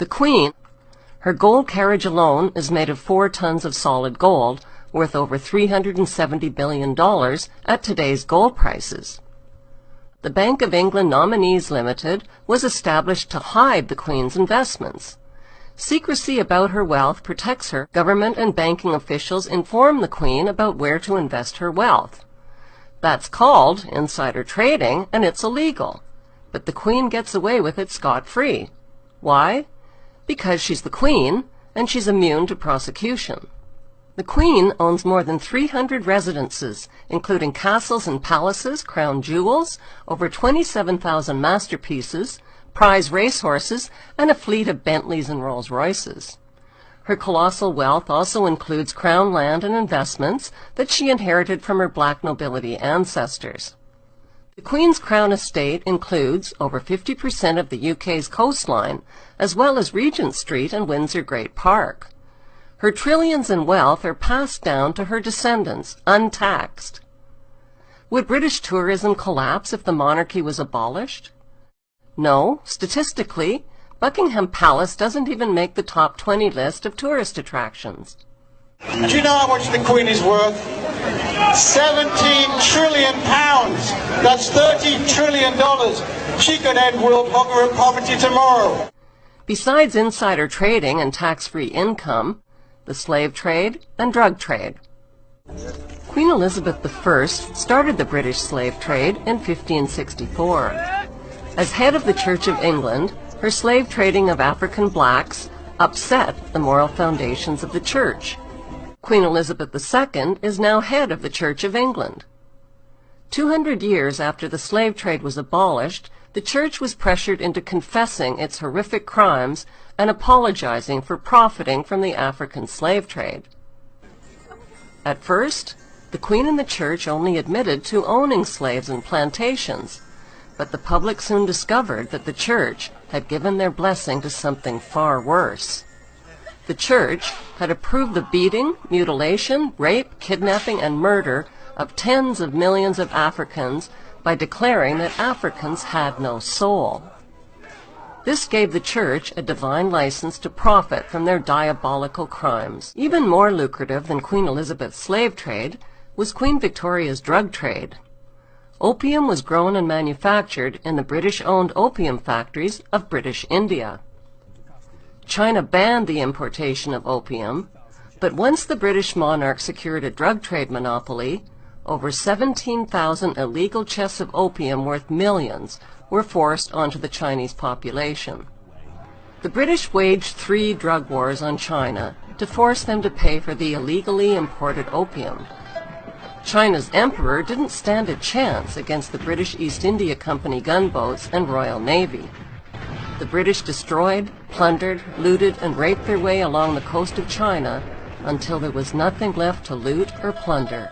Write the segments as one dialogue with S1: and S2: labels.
S1: The Queen, her gold carriage alone is made of 4 tons of solid gold, worth over $370 billion at today's gold prices. The Bank of England Nominees Limited was established to hide the Queen's investments. Secrecy about her wealth protects her. Government and banking officials inform the Queen about where to invest her wealth. That's called insider trading, and it's illegal. But the Queen gets away with it scot-free. Why? Because she's the Queen, and she's immune to prosecution. The Queen owns more than 300 residences, including castles and palaces, crown jewels, over 27,000 masterpieces, prize racehorses, and a fleet of Bentleys and Rolls-Royces. Her colossal wealth also includes crown land and investments that she inherited from her black nobility ancestors. The Queen's Crown estate includes over 50% of the UK's coastline, as well as Regent Street and Windsor Great Park. Her trillions in wealth are passed down to her descendants, untaxed. Would British tourism collapse if the monarchy was abolished? No, statistically, Buckingham Palace doesn't even make the top 20 list of tourist attractions.
S2: Do you know how much the Queen is worth? 17 trillion pounds. That's $30 trillion. She could end world hunger and poverty tomorrow.
S1: Besides insider trading and tax-free income, the slave trade and drug trade. Queen Elizabeth I started the British slave trade in 1564. As head of the Church of England, her slave trading of African blacks upset the moral foundations of the Church. Queen Elizabeth II is now head of the Church of England. 200 years after the slave trade was abolished, the Church was pressured into confessing its horrific crimes and apologizing for profiting from the African slave trade. At first, the Queen and the Church only admitted to owning slaves and plantations, but the public soon discovered that the Church had given their blessing to something far worse. The Church had approved the beating, mutilation, rape, kidnapping, and murder of tens of millions of Africans by declaring that Africans had no soul. This gave the Church a divine license to profit from their diabolical crimes. Even more lucrative than Queen Elizabeth's slave trade was Queen Victoria's drug trade. Opium was grown and manufactured in the British-owned opium factories of British India. China banned the importation of opium, but once the British monarch secured a drug trade monopoly, over 17,000 illegal chests of opium worth millions were forced onto the Chinese population. The British waged 3 drug wars on China to force them to pay for the illegally imported opium. China's emperor didn't stand a chance against the British East India Company gunboats and Royal Navy. The British destroyed, plundered, looted, and raped their way along the coast of China until there was nothing left to loot or plunder.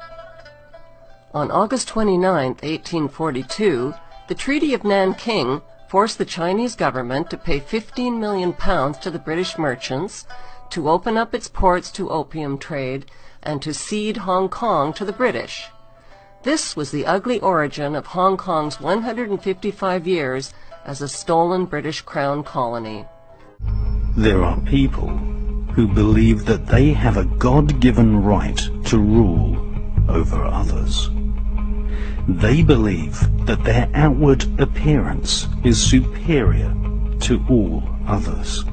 S1: On August 29, 1842, the Treaty of Nanking forced the Chinese government to pay £15 million to the British merchants to open up its ports to opium trade and to cede Hong Kong to the British. This was the ugly origin of Hong Kong's 155 years as a stolen British Crown colony.
S3: There are people who believe that they have a God-given right to rule over others. They believe that their outward appearance is superior to all others.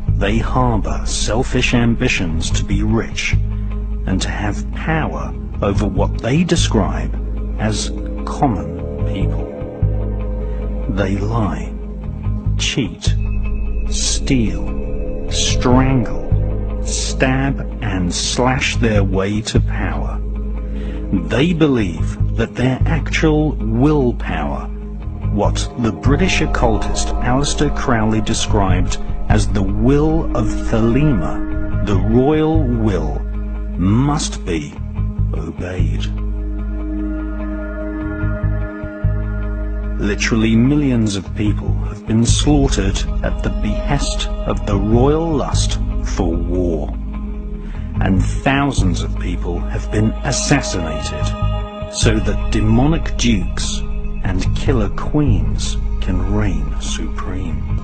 S3: They harbor selfish ambitions to be rich and to have power over what they describe as common people. They lie, cheat, steal, strangle, stab and slash their way to power. They believe that their actual willpower, what the British occultist Aleister Crowley described as the will of Thelema, the royal will, must be obeyed. Literally millions of people have been slaughtered at the behest of the royal lust for war, and thousands of people have been assassinated so that demonic dukes and killer queens can reign supreme.